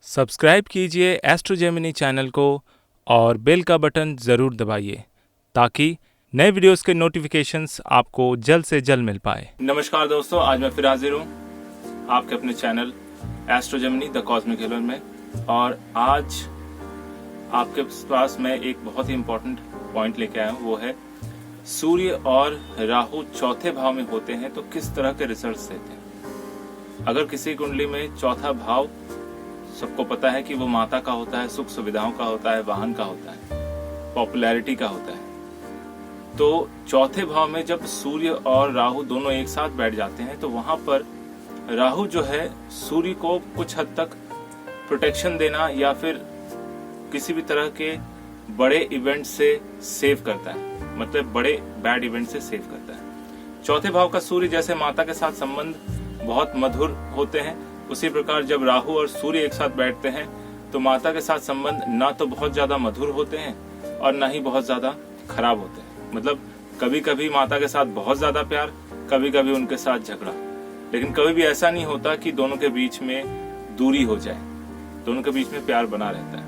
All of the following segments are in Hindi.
सब्सक्राइब कीजिए एस्ट्रो जेमिनी चैनल को और बेल का बटन ज़रूर दबाइए ताकि नए वीडियोस के नोटिफिकेशंस आपको जल्द से जल्द मिल पाए। नमस्कार दोस्तों, आज मैं फिर हाजिर हूँ आपके अपने channel astro Gemini the cosmic healer में। और आज आपके पास मैं एक बहुत ही इम्पोर्टेंट पॉइंट लेके आया हूँ, वो है सूर्य और राहु चौथे भाव में होते हैं तो किस तरह के रिजल्ट्स देते हैं। अगर किसी कुंडली में चौथा भाव, सबको पता है कि वो माता का होता है, सुख सुविधाओं का होता है, वाहन का होता है, पॉपुलैरिटी का होता है। तो चौथे भाव में जब सूर्य और राहु दोनों एक साथ बैठ जाते हैं तो वहां पर राहु जो है सूर्य को कुछ हद तक प्रोटेक्शन देना या फिर किसी भी तरह के बड़े इवेंट से सेव करता है, मतलब बड़े बैड इवेंट से सेव करता है। चौथे भाव का सूर्य जैसे माता के साथ संबंध बहुत मधुर होते हैं, उसी प्रकार जब राहु और सूर्य एक साथ बैठते हैं तो माता के साथ संबंध ना तो बहुत ज्यादा मधुर होते हैं और ना ही बहुत ज्यादा खराब होते हैं। मतलब कभी कभी माता के साथ बहुत ज्यादा प्यार, कभी कभी उनके साथ झगड़ा, लेकिन कभी भी ऐसा नहीं होता कि दोनों के बीच में दूरी हो जाए, दोनों के बीच में प्यार बना रहता है।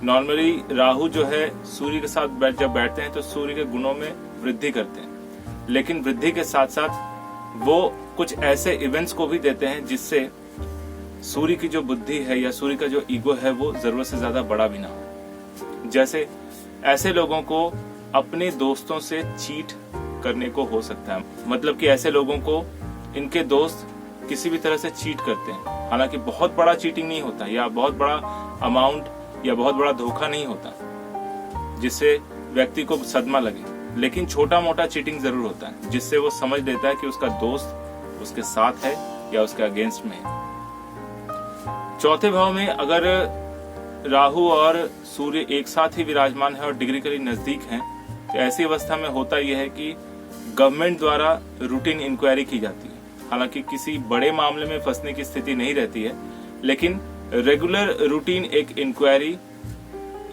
नॉर्मली राहु जो है सूर्य के साथ जब बैठते हैं तो सूर्य के गुणों में वृद्धि करते हैं, लेकिन वृद्धि के साथ साथ वो कुछ ऐसे इवेंट्स को भी देते हैं जिससे सूर्य की जो बुद्धि है या सूर्य का जो ईगो है वो जरूरत से ज्यादा बड़ा भी ना हो। जैसे ऐसे लोगों को अपने दोस्तों से चीट करने को हो सकता है, मतलब कि ऐसे लोगों को इनके दोस्त किसी भी तरह से चीट करते हैं। हालांकि बहुत बड़ा चीटिंग नहीं होता या बहुत बड़ा अमाउंट या बहुत बड़ा धोखा नहीं होता जिससे व्यक्ति को सदमा लगे, लेकिन छोटा मोटा चीटिंग जरूर होता है जिससे वो समझ लेता है कि उसका दोस्त उसके साथ है या उसके अगेंस्ट में है। चौथे भाव में अगर राहु और सूर्य एक साथ ही विराजमान है और डिग्री के नजदीक हैं तो ऐसी अवस्था में होता यह है कि गवर्नमेंट द्वारा रूटीन इंक्वायरी की जाती है। हालांकि किसी बड़े मामले में फंसने की स्थिति नहीं रहती है, लेकिन रेगुलर रूटीन एक इंक्वायरी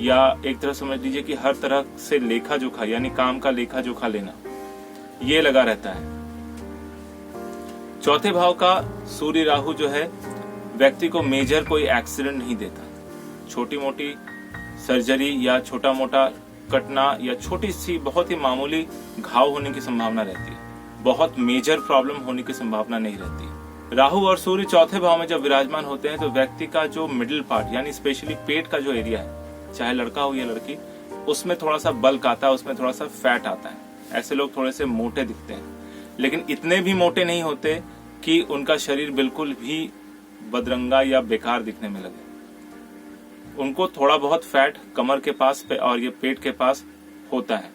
या एक तरह समझ लीजिए कि हर तरह से लेखा जोखा यानी काम का लेखा जोखा लेना ये लगा रहता है। चौथे भाव का सूर्य राहु जो है व्यक्ति को मेजर कोई एक्सीडेंट नहीं देता। छोटी मोटी सर्जरी या छोटा मोटा कटना या छोटी सी बहुत ही मामूली घाव होने की संभावना रहती है, बहुत मेजर प्रॉब्लम होने की संभावना नहीं रहती। राहु और सूर्य चौथे भाव में जब विराजमान होते हैं तो व्यक्ति का जो मिडिल पार्ट यानी स्पेशली पेट का जो एरिया है, चाहे लड़का हो या लड़की, उसमें थोड़ा सा बल्क आता है, उसमें थोड़ा सा फैट आता है। ऐसे लोग थोड़े से मोटे दिखते हैं, लेकिन इतने भी मोटे नहीं होते कि उनका शरीर बिल्कुल भी बदरंगा या बेकार दिखने में लगे। उनको थोड़ा बहुत फैट कमर के पास और ये पेट के पास होता है।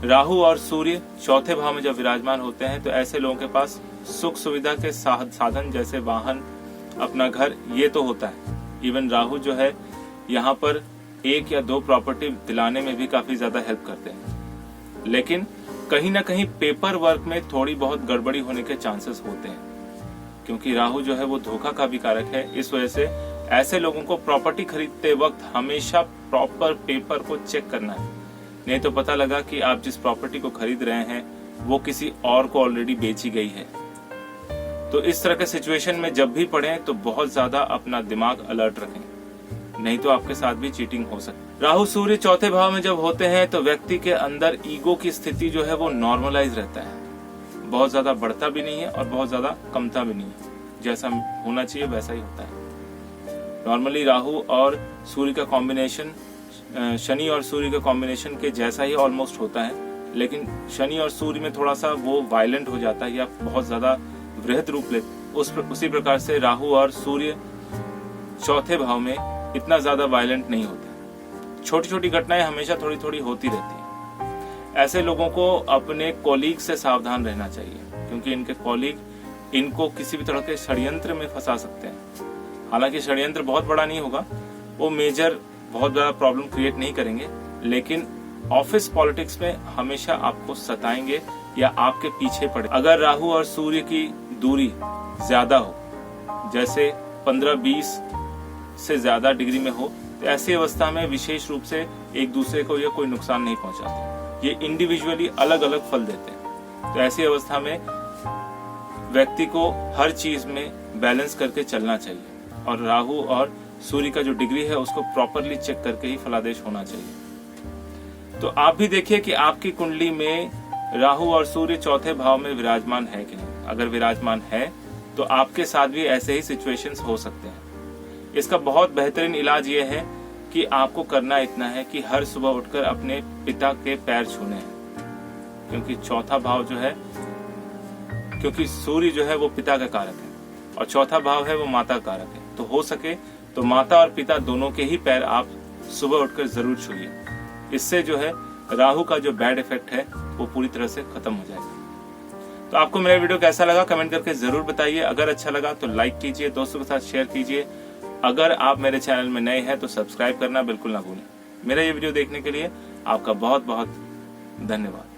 राहु और सूर्य चौथे भाव में जब विराजमान होते हैं तो ऐसे लोगों के पास सुख सुविधा के साधन जैसे वाहन, अपना घर, ये तो होता है। इवन राहु जो है यहाँ पर एक या दो प्रॉपर्टी दिलाने में भी काफी ज्यादा हेल्प करते हैं, लेकिन कहीं ना कहीं पेपर वर्क में थोड़ी बहुत गड़बड़ी होने के चांसेस होते हैं, क्योंकि राहु जो है वो धोखा का भी कारक है। इस वजह से ऐसे लोगों को प्रॉपर्टी खरीदते वक्त हमेशा प्रॉपर पेपर को चेक करना है, नहीं तो पता लगा कि आप जिस प्रॉपर्टी को खरीद रहे हैं वो किसी और को ऑलरेडी बेची गई है। तो इस तरह के सिचुएशन में जब भी पड़े तो बहुत ज्यादा अपना दिमाग अलर्ट रखें, नहीं तो आपके साथ भी चीटिंग हो सकती है। राहु सूर्य चौथे भाव में जब होते हैं तो व्यक्ति के अंदर ईगो की स्थिति जो है वो नॉर्मलाइज रहता है, बहुत ज्यादा बढ़ता भी नहीं है और बहुत ज्यादा कमता भी नहीं है। जैसा होना चाहिए वैसा ही होता है। नॉर्मली राहु और सूर्य का कॉम्बिनेशन शनि और सूर्य के कॉम्बिनेशन के जैसा ही ऑलमोस्ट होता है, लेकिन शनि और सूर्य में थोड़ा सा वो वायलेंट हो जाता है या बहुत ज्यादा वृहद रूप ले। उसी प्रकार से राहु और सूर्य चौथे भाव में इतना ज्यादा वायलेंट नहीं होते। छोटी छोटी घटनाएं हमेशा थोड़ी थोड़ी होती रहती है। ऐसे लोगों को अपने कॉलीग से सावधान रहना चाहिए, क्योंकि इनके कॉलीग इनको किसी भी तरह के षड्यंत्र में फंसा सकते हैं। हालांकि षड्यंत्र बहुत बड़ा नहीं होगा, वो मेजर बहुत बड़ा प्रॉब्लम क्रिएट नहीं करेंगे, लेकिन ऑफिस पॉलिटिक्स में हमेशा आपको सताएंगे या आपके पीछे पड़े। अगर राहु और सूर्य की दूरी ज्यादा हो, जैसे 15-20 से ज्यादा डिग्री में हो, तो ऐसी अवस्था में विशेष रूप से एक दूसरे को ये कोई नुकसान नहीं पहुंचाते, ये इंडिविजुअली अलग अलग फल देते हैं। तो ऐसी अवस्था में व्यक्ति को हर चीज में बैलेंस करके चलना चाहिए और राहु और सूर्य का जो डिग्री है उसको प्रॉपरली चेक करके ही फलादेश होना चाहिए। तो आप भी देखिए कि आपकी कुंडली में राहु और सूर्य चौथे भाव में विराजमान है कि नहीं। अगर विराजमान है तो आपके साथ भी ऐसे ही सिचुएशंस हो सकते हैं। इसका बहुत बेहतरीन इलाज ये है कि आपको करना इतना है कि हर सुबह उठकर अपने पिता के पैर छूने हैं, क्योंकि चौथा भाव जो है, क्योंकि सूर्य जो है वो पिता का कारक है और चौथा भाव है वो माता कारक है। तो हो सके तो माता और पिता दोनों के ही पैर आप सुबह उठकर जरूर छूइए। इससे जो है राहु का जो बैड इफेक्ट है वो पूरी तरह से खत्म हो जाएगा। तो आपको मेरा वीडियो कैसा लगा कमेंट करके जरूर बताइए। अगर अच्छा लगा तो लाइक कीजिए, दोस्तों के साथ शेयर कीजिए। अगर आप मेरे चैनल में नए हैं तो सब्सक्राइब करना बिल्कुल ना भूलें। मेरा ये वीडियो देखने के लिए आपका बहुत बहुत धन्यवाद।